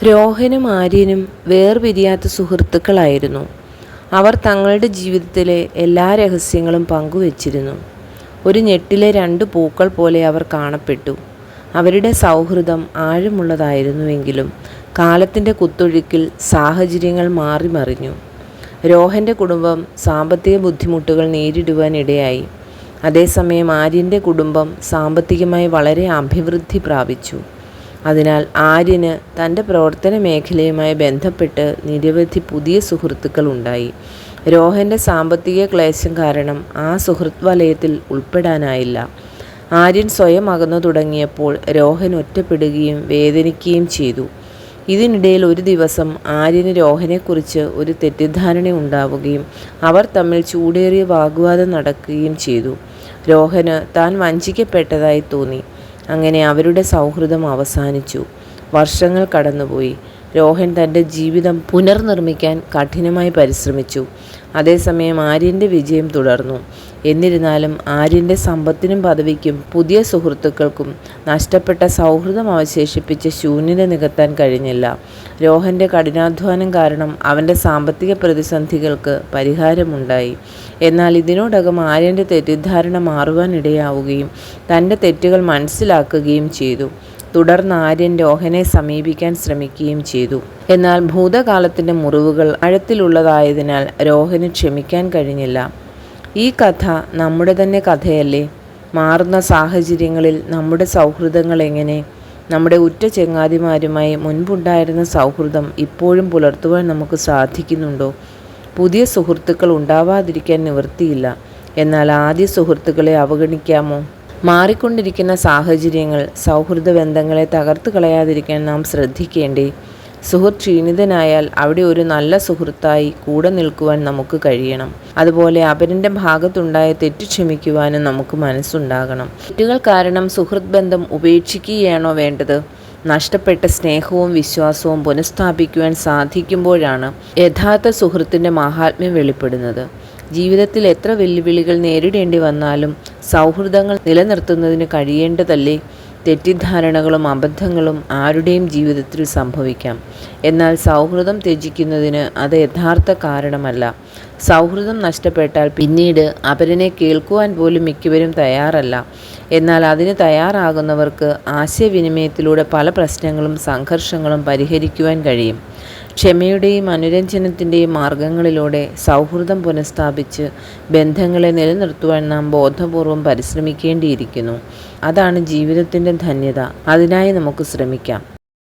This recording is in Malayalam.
രോഹനും ആര്യനും വേർപിരിയാത്ത സുഹൃത്തുക്കളായിരുന്നു. അവർ തങ്ങളുടെ ജീവിതത്തിലെ എല്ലാ രഹസ്യങ്ങളും പങ്കുവച്ചിരുന്നു. ഒരു ഞെട്ടിലെ രണ്ട് പൂക്കൾ പോലെ അവർ കാണപ്പെട്ടു. അവരുടെ സൗഹൃദം ആഴമുള്ളതായിരുന്നുവെങ്കിലും കാലത്തിൻ്റെ കുത്തൊഴുക്കിൽ സാഹചര്യങ്ങൾ മാറിമറിഞ്ഞു. രോഹൻ്റെ കുടുംബം സാമ്പത്തിക ബുദ്ധിമുട്ടുകൾ നേരിടുവാൻ ഇടയായി. അതേസമയം ആര്യൻ്റെ കുടുംബം സാമ്പത്തികമായി വളരെ അഭിവൃദ്ധി പ്രാപിച്ചു. അതിനാൽ ആര്യന് തൻ്റെ പ്രവർത്തന മേഖലയുമായി ബന്ധപ്പെട്ട് നിരവധി പുതിയ സുഹൃത്തുക്കൾ ഉണ്ടായി. രോഹൻ്റെ സാമ്പത്തിക ക്ലേശം കാരണം ആ സുഹൃത്ത് വലയത്തിൽ ഉൾപ്പെടാനായില്ല. ആര്യൻ സ്വയം അകന്നു തുടങ്ങിയപ്പോൾ രോഹൻ ഒറ്റപ്പെടുകയും വേദനിക്കുകയും ചെയ്തു. ഇതിനിടയിൽ ഒരു ദിവസം ആര്യന് രോഹനെക്കുറിച്ച് ഒരു തെറ്റിദ്ധാരണ ഉണ്ടാവുകയും അവർ തമ്മിൽ ചൂടേറിയ വാഗ്വാദം നടക്കുകയും ചെയ്തു. രോഹന് താൻ വഞ്ചിക്കപ്പെട്ടതായി തോന്നി. അങ്ങനെ അവരുടെ സൗഹൃദം അവസാനിച്ചു. വർഷങ്ങൾ കടന്നുപോയി. രോഹൻ തൻ്റെ ജീവിതം പുനർനിർമ്മിക്കാൻ കഠിനമായി പരിശ്രമിച്ചു. അതേസമയം ആര്യൻ്റെ വിജയം തുടർന്നു. എന്നിരുന്നാലും ആര്യൻ്റെ സമ്പത്തിനും പദവിക്കും പുതിയ സുഹൃത്തുക്കൾക്കും നഷ്ടപ്പെട്ട സൗഹൃദം അവശേഷിപ്പിച്ച ശൂന്യത നികത്താൻ കഴിഞ്ഞില്ല. രോഹൻ്റെ കഠിനാധ്വാനം കാരണം അവൻ്റെ സാമ്പത്തിക പ്രതിസന്ധികൾക്ക് പരിഹാരമുണ്ടായി. എന്നാൽ ഇതിനോടകം ആര്യൻ്റെ തെറ്റിദ്ധാരണ മാറുവാനിടയാവുകയും തൻ്റെ തെറ്റുകൾ മനസ്സിലാക്കുകയും ചെയ്തു. തുടർന്ന് ആര്യൻ രോഹനെ സമീപിക്കാൻ ശ്രമിക്കുകയും ചെയ്തു. എന്നാൽ ഭൂതകാലത്തിൻ്റെ മുറിവുകൾ ആഴത്തിലുള്ളതായതിനാൽ രോഹന് ക്ഷമിക്കാൻ കഴിഞ്ഞില്ല. ഈ കഥ നമ്മുടെ തന്നെ കഥയല്ലേ? മാറുന്ന സാഹചര്യങ്ങളിൽ നമ്മുടെ സൗഹൃദങ്ങൾ എങ്ങനെ? നമ്മുടെ ഉറ്റ ചങ്ങാതിമാരുമായി മുൻപുണ്ടായിരുന്ന സൗഹൃദം ഇപ്പോഴും പുലർത്തുവാൻ നമുക്ക് സാധിക്കുന്നുണ്ടോ? പുതിയ സുഹൃത്തുക്കൾ ഉണ്ടാവാതിരിക്കാൻ നിവൃത്തിയില്ല. എന്നാൽ ആദ്യ സുഹൃത്തുക്കളെ അവഗണിക്കാമോ? മാറിക്കൊണ്ടിരിക്കുന്ന സാഹചര്യങ്ങൾ സൗഹൃദ ബന്ധങ്ങളെ തകർത്ത് കളയാതിരിക്കാൻ നാം ശ്രദ്ധിക്കേണ്ടേ? സുഹൃത്ത് ക്ഷീണിതനായാൽ അവിടെ ഒരു നല്ല സുഹൃത്തായി കൂടെ നിൽക്കുവാൻ നമുക്ക് കഴിയണം. അതുപോലെ അപരൻ്റെ ഭാഗത്തുണ്ടായ തെറ്റ് ക്ഷമിക്കുവാനും നമുക്ക് മനസ്സുണ്ടാകണം. തെറ്റുകൾ കാരണം സുഹൃത്ത് ബന്ധം ഉപേക്ഷിക്കുകയാണോ വേണ്ടത്? നഷ്ടപ്പെട്ട സ്നേഹവും വിശ്വാസവും പുനഃസ്ഥാപിക്കുവാൻ സാധിക്കുമ്പോഴാണ് യഥാർത്ഥ സുഹൃത്തിൻ്റെ മാഹാത്മ്യം വെളിപ്പെടുന്നത്. ജീവിതത്തിൽ എത്ര വെല്ലുവിളികൾ നേരിടേണ്ടി വന്നാലും സൗഹൃദങ്ങൾ നിലനിർത്തുന്നതിന് കഴിയേണ്ടതല്ലേ? തെറ്റിദ്ധാരണകളും അബദ്ധങ്ങളും ആരുടെയും ജീവിതത്തിൽ സംഭവിക്കാം. എന്നാൽ സൗഹൃദം ത്യജിക്കുന്നതിന് അത് യഥാർത്ഥ കാരണമല്ല. സൗഹൃദം നഷ്ടപ്പെട്ടാൽ പിന്നീട് അപരനെ കേൾക്കുവാൻ പോലും മിക്കവരും തയ്യാറല്ല. എന്നാൽ അതിന് തയ്യാറാകുന്നവർക്ക് ആശയവിനിമയത്തിലൂടെ പല പ്രശ്നങ്ങളും സംഘർഷങ്ങളും പരിഹരിക്കുവാൻ കഴിയും. ക്ഷമയുടെയും അനുരഞ്ജനത്തിൻ്റെയും മാർഗങ്ങളിലൂടെ സൗഹൃദം പുനഃസ്ഥാപിച്ച് ബന്ധങ്ങളെ നിലനിർത്തുവാൻ നാം ബോധപൂർവം പരിശ്രമിക്കേണ്ടിയിരിക്കുന്നു. അതാണ് ജീവിതത്തിൻ്റെ ധന്യത. അതിനായി നമുക്ക് ശ്രമിക്കാം.